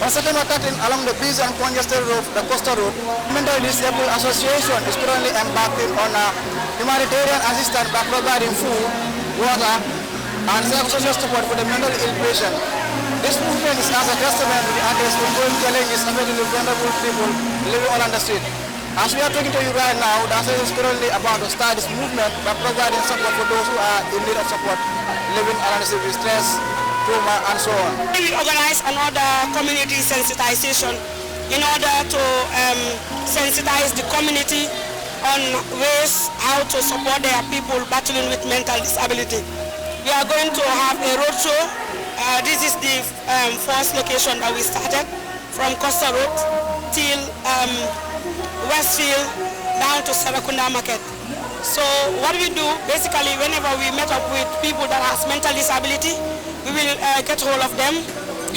On September 13, along the busy and congested road, the coastal road, Mentally Disabled Association is currently embarking on a humanitarian assistance by providing food, water, and psychosocial support for the mentally ill patient. This movement is as a testament to the address ongoing challenges affecting the vulnerable people living on the street. As we are talking to you right now, the association is currently about to start this movement by providing support for those who are in need of support, living on the street with stress, trauma, and so on. We organize another community sensitization in order to sensitize the community on ways how to support their people battling with mental disability. We are going to have a roadshow. This is the first location that we started from Costa Road till Westfield down to Sarakunda Market. So what we do, basically, whenever we meet up with people that have mental disability, we will get hold of them,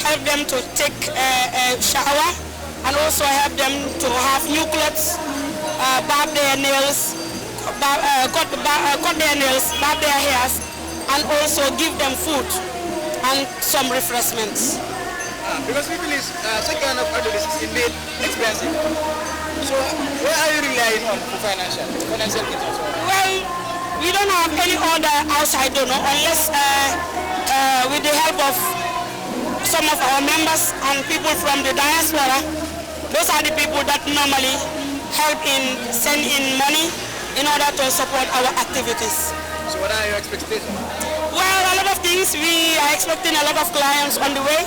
help them to take a shower, and also help them to have new clothes, barb their nails, cut their nails, barb their hairs, and also give them food and some refreshments. Because people is such kind of adult is indeed expensive. So where are you relying on for financial needs also? Well, we don't have any other outside donor unless with the help of some of our members and people from the diaspora. Those are the people that normally help in send in money in order to support our activities. So what are your expectations? Well, a lot of things. We are expecting a lot of clients on the way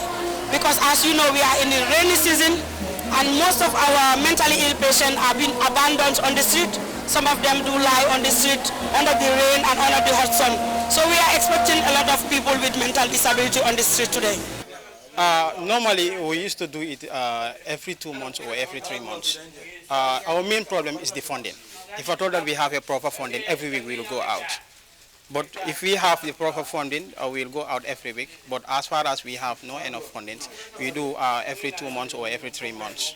because, as you know, we are in the rainy season and most of our mentally ill patients have been abandoned on the street. Some of them do lie on the street under the rain and under the hot sun. So we are expecting a lot of people with mental disability on the street today. Normally, we used to do it every 2 months or every 3 months. Our main problem is the funding. If I told that we have a proper funding, every week we will go out. But if we have the proper funding, we'll go out every week. But as far as we have no enough funding, we do every 2 months or every 3 months.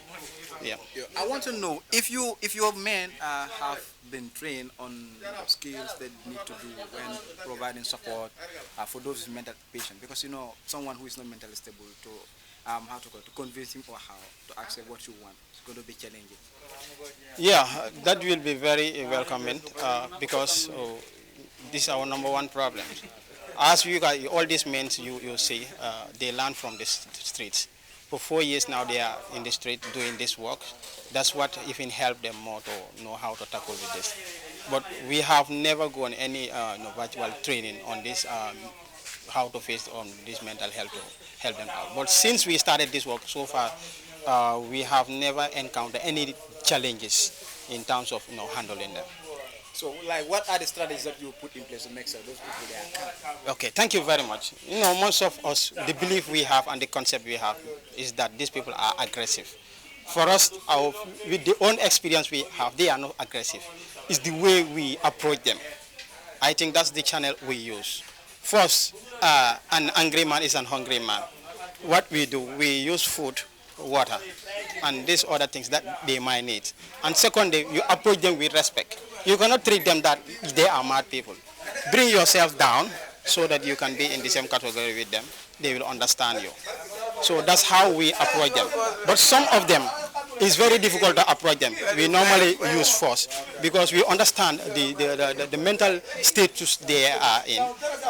Yeah. I want to know if your men have been trained on the skills they need to do when providing support for those with mental patients, because you know someone who is not mentally stable to to convince him or how to accept what you want is going to be challenging. Yeah, that will be very welcoming because this is our #1 problem. As you guys, all these men you see, they learn from the streets. For 4 years now, they are in the street doing this work. That's what even helped them more to know how to tackle with this. But we have never gone any virtual training on this, how to face on this mental health to help them out. But since we started this work so far, we have never encountered any challenges in terms of handling them. So, like, what are the strategies that you put in place to make sure those people they are? Okay, thank you very much. Most of us, the belief we have and the concept we have is that these people are aggressive. For us, with the own experience we have, they are not aggressive. It's the way we approach them. I think that's the channel we use. First, an angry man is an hungry man. What we do, we use food, water, and these other things that they might need. And secondly, you approach them with respect. You cannot treat them that they are mad people. Bring yourself down so that you can be in the same category with them. They will understand you. So that's how we approach them. But some of them, it's very difficult to approach them. We normally use force because we understand the mental status they are in.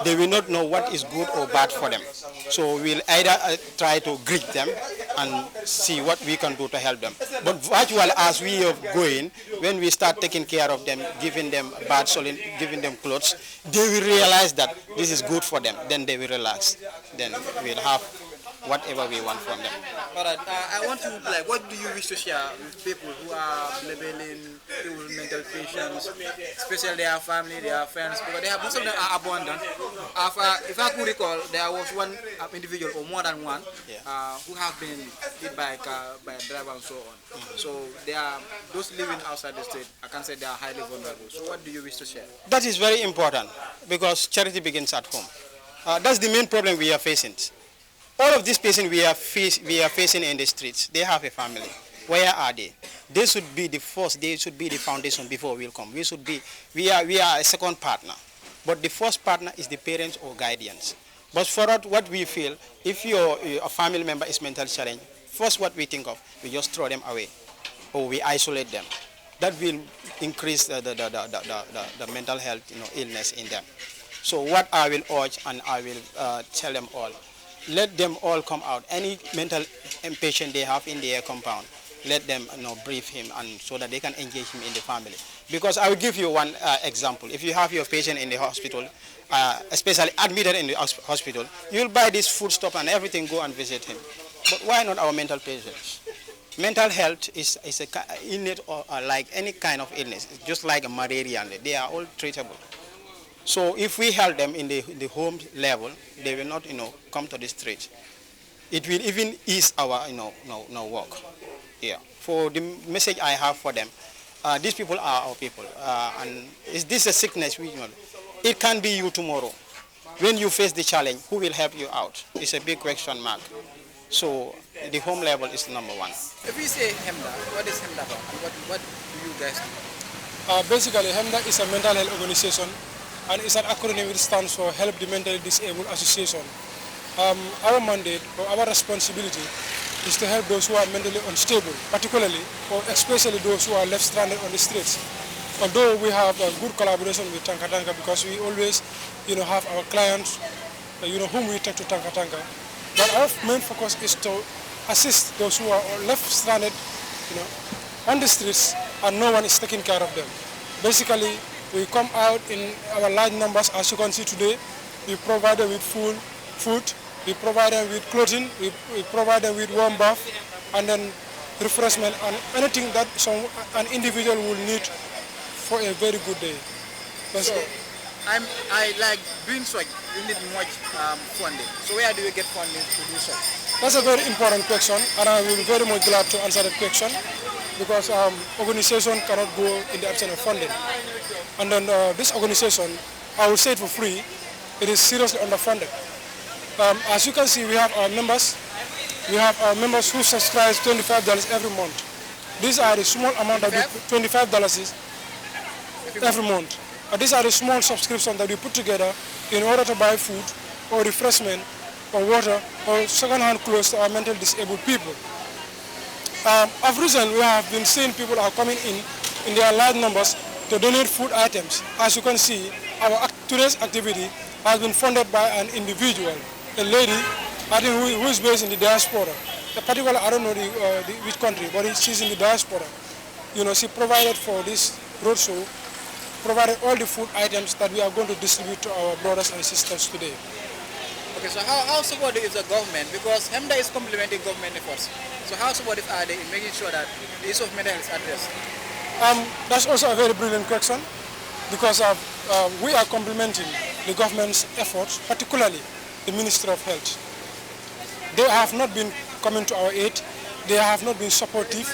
They will not know what is good or bad for them. So we'll either try to greet them and see what we can do to help them. But virtual as we are going, when we start taking care of them, giving them baths, giving them clothes, they will realize that this is good for them. Then they will relax. Then we'll have whatever we want from them. All right, I want to, like, what do you wish to share with people who are labeling people with mental patients, especially their family, their friends, because they have, most of them are abandoned. If I could recall, there was one individual or more than one who have been hit by a driver and so on. So they are, those living outside the state, I can say they are highly vulnerable. So what do you wish to share? That is very important because charity begins at home. That's the main problem we are facing. All of these patients we are facing in the streets, they have a family. Where are they? They should be the first, they should be the foundation before we'll come. We are a second partner. But the first partner is the parents or guardians. But for us, what we feel, if a family member is mentally challenged, first what we think of, we just throw them away or we isolate them. That will increase the mental health illness in them. So what I will urge and I will tell them all, let them all come out. Any mental patient they have in their compound, let them brief him and so that they can engage him in the family. Because I will give you one example. If you have your patient in the hospital, especially admitted in the hospital, you'll buy this food stuff and everything, go and visit him. But why not our mental patients? Mental health is a innate or like any kind of illness, just like malaria, they are all treatable. So if we help them in the home level, they will not come to the street. It will even ease our work. Yeah. For the message I have for them, these people are our people, and is this a sickness? It can be you tomorrow. When you face the challenge, who will help you out? It's a big question mark. So the home level is number one. If we say HEMDA, what is HEMDA about and what do you guys do? Basically, HEMDA is a mental health organization and it's an acronym which stands for Help the Mentally Disabled Association. Our mandate or our responsibility is to help those who are mentally unstable, particularly or especially those who are left stranded on the streets. Although we have a good collaboration with Tanka Tanka because we always have our clients whom we take to Tanka Tanka. But our main focus is to assist those who are left stranded on the streets and no one is taking care of them. Basically, we come out in our large numbers, as you can see today. We provide them with food, we provide them with clothing, we provide them with warm bath, and then refreshment and anything that an individual will need for a very good day. So, I like doing such, you need much funding. So where do you get funding to do such? That's a very important question, and I will be very much glad to answer that question because organization cannot go in the absence of funding. And then this organization, I will say it for free, it is seriously underfunded. As you can see, we have our members. We have our members who subscribe $25 every month. These are the small amount that we, $25 every month. These are the small subscriptions that we put together in order to buy food or refreshment or water or second-hand clothes to our mentally disabled people. Of recent, we have been seeing people are coming in their large numbers to donate food items. As you can see, our today's activity has been funded by an individual, a lady, I think who is based in the diaspora. Particularly, I don't know which country, but she's in the diaspora. She provided for this roadshow, provided all the food items that we are going to distribute to our brothers and sisters today. Okay, so how supportive is the government? Because HEMDA is complementing government efforts. So how supportive are they in making sure that the issue of mental health is addressed? That's also a very brilliant question because we are complementing the government's efforts, particularly the Ministry of Health. They have not been coming to our aid. They have not been supportive.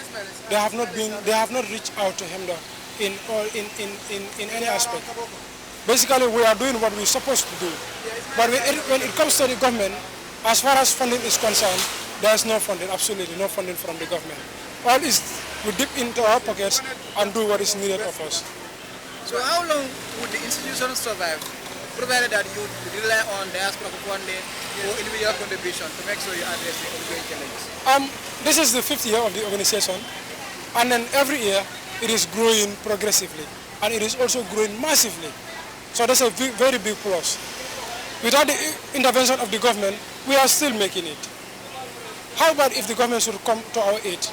They have not reached out to HEMDA in any aspect. Basically, we are doing what we're supposed to do. But when it comes to the government, as far as funding is concerned, there is no funding, absolutely no funding from the government. All is we dip into our pockets and do what is needed of us. So how long would the institution survive, provided that you rely on diaspora funding or individual contribution to make sure you address the ongoing challenges? This is the 5th year of the organization, and then every year it is growing progressively, and it is also growing massively. So that's a very big plus. Without the intervention of the government, we are still making it. How about if the government should come to our aid?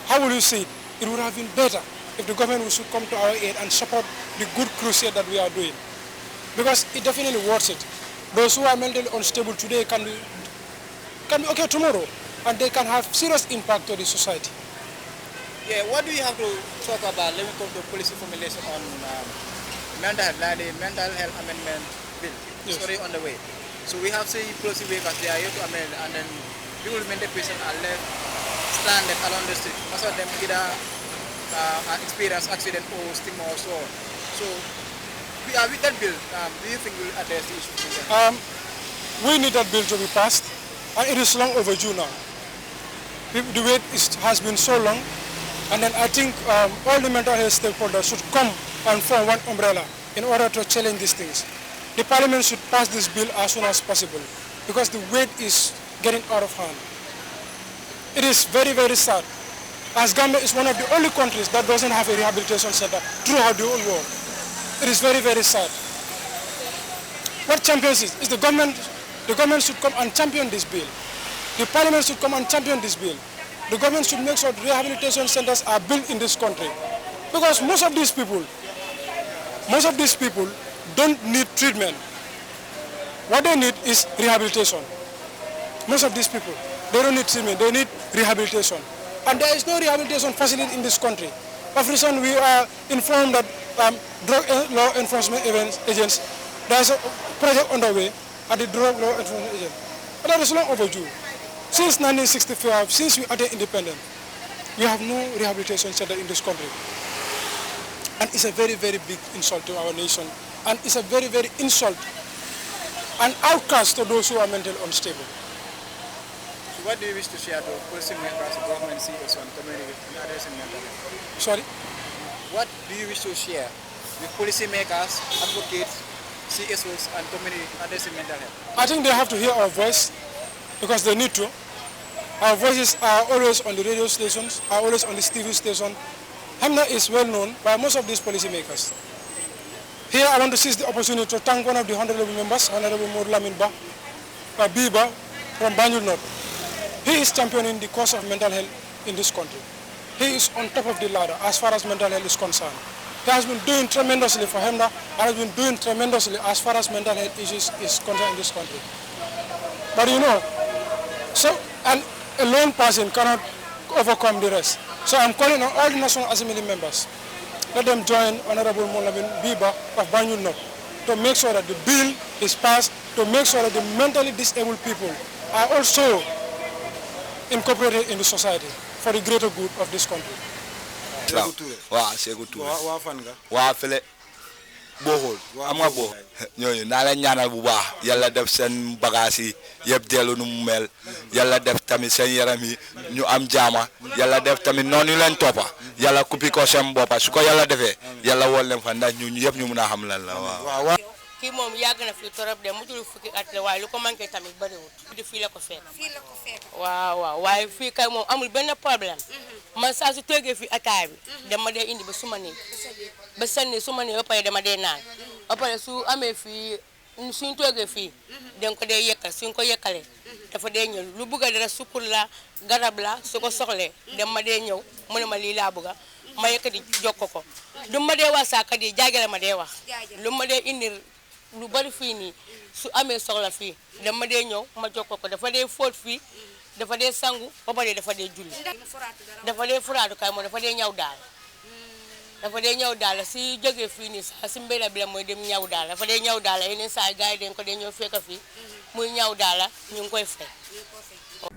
How will you see it? It would have been better if the government should come to our aid and support the good crusade that we are doing. Because it definitely worth it. Those who are mentally unstable today can be okay tomorrow, and they can have serious impact to the society. Yeah, what do you have to talk about when it comes to policy formulation on mental health, like the mental health amendment bill? It's already on the way. So we have say policy waivers, they are yet to amend, and then people with mental patients are left stranded along the street. Most of them either experience accident or stigma or so on. So with that bill, do you think we'll address the issue? We need that bill to be passed, and it is long overdue now. The wait has been so long, and then I think all the mental health stakeholders should come and form one umbrella in order to challenge these things. the parliament should pass this bill as soon as possible because the weight is getting out of hand. It is very, very sad, as Gambia is one of the only countries that doesn't have a rehabilitation center throughout the whole world. It is very, very sad. What champions is the government should come and champion this bill. The parliament should come and champion this bill. The government should make sure the rehabilitation centers are built in this country. Because most of these people don't need treatment. What they need is rehabilitation. Most of these people, they don't need treatment, they need rehabilitation. And there is no rehabilitation facility in this country. Of recent, we are informed that drug law enforcement agents, there is a project underway at the drug law enforcement agent. But that is long overdue. Since 1965, since we attained independence, we have no rehabilitation center in this country. And it's a very, very big insult to our nation. And it's a very, very insult and outcast to those who are mentally unstable. So what do you wish to share to policymakers, government CEOs, and community in addressing mental health? Sorry? What do you wish to share with policymakers, advocates, CSOs, and community in addressing mental health? I think they have to hear our voice because they need to. Our voices are always on the radio stations, are always on the TV station. HEMDA is well known by most of these policymakers. Here I want to seize the opportunity to thank one of the honorable members, Honorable Lamin Biba from Banjul North. He is championing the cause of mental health in this country. He is on top of the ladder as far as mental health is concerned. He has been doing tremendously for HEMDA and has been doing tremendously as far as mental health issues is concerned in this country. But you know, a lone person cannot overcome the rest. So I'm calling on all the National Assembly members. Let them join Honorable Lamin Biba of Banjul North to make sure that the bill is passed, to make sure that the mentally disabled people are also incorporated in the society for the greater good of this country. Bohol am nga bo ñooñu naa la ñaanal bu baax yàlla def seen bagage yi yëpp dellu nu mu mel yàlla def tamit seen yaram yi ñu am jaama yàlla def tamit noonu ñu leen toppa yàlla kuppi ko seen boppa su ko yàlla defee yàlla wol leen fa ndax ñu yëpp ñu mën a xam lan la waaw. kii moom yàgg na fi torop de mutul fukki at la waaye lu ko manqué tamit bëriwul di fii la ko fekk waaw waaye fii kay moom amul benn problème man saa su toogee fi ataay bi dama dee indi ba suma néeg ba sanni suma néeg ba pare dama dee naan ba pare su amee fii suñ toogee fii danga ko dee yekkal suñ ko yekkalee dafa dee ñëw lu bëgg a dara sukkur la garab la su ko soxlee dama dee ñëw mu ne ma lii laa bëgg ma yekkati jokko ko lu ma dee wax saakat yi jaagale ma dee wax lu ma dee indi lu bari fii nii su amee soxla fii dama dee ñëw ma jokko ko dafa dee fóot fii dafa dee sangu ba pare dafa dee julli dafa dee furaatu kay moom dafa dee ñaw daal dafa dee ñaw daal si jógee fii nii sax si mbéla bi la mooy dem ñaw daal dafa dee ñaw daal yeneen saa gars yi dañ ko dee ñëw fekk fii muy ñaw daal ñu ngi koy fay.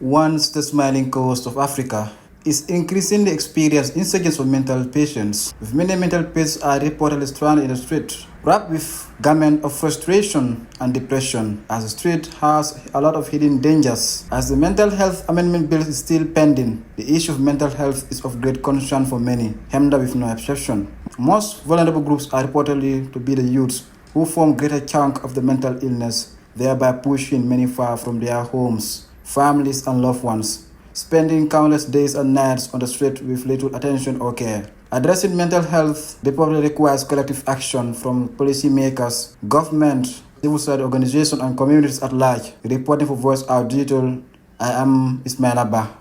Once the smiling coast of Africa is increasingly experiencing insurgents of mental patients, with many mental patients are reportedly stranded in the street, wrapped with garment of frustration and depression, as the street has a lot of hidden dangers. As the Mental Health Amendment Bill is still pending, the issue of mental health is of great concern for many, HEMDA with no exception. Most vulnerable groups are reportedly to be the youths, who form greater chunk of the mental illness, thereby pushing many far from their homes, families and loved ones, spending countless days and nights on the street with little attention or care. Addressing mental health probably requires collective action from policymakers, government, civil society organizations, and communities at large. Reporting for Voice Out Digital, I am Ismail Abba.